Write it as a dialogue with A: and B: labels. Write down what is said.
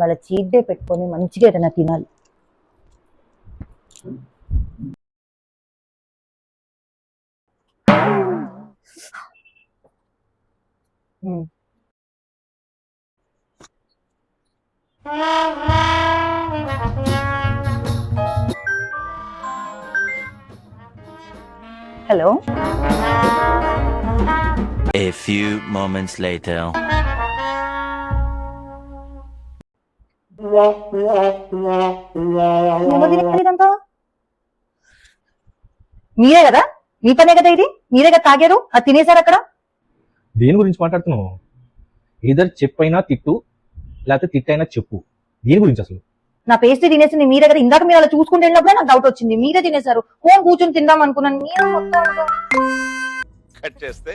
A: వాళ్ళ cheat day పెట్టుకొని మంచిగా ఏదైనా తినాలి. Hello,
B: A few moments later.
A: ఇదంతా మీరే కదా, మీ పనే కదా ఇది, మీరే కదా తాగారు, అది తినేసారు అక్కడ.
C: దేని గురించి మాట్లాడుతున్నావు? ఏదర్ చెప్పైనా తిట్టు, లేకపోతే తిట్టైనా చెప్పు. దేని గురించి అసలు?
A: నా పేస్ట్రీ తినేసింది మీరే కదా, ఇందాక మీరు అలా చూసుకుంటే వెళ్ళినప్పుడే నాకు డౌట్ వచ్చింది. మీరే తినేసారు, ఫోన్ కూర్చొని తిందాం అనుకున్నాను, మీరు మొత్తం
D: కట్ చేస్తే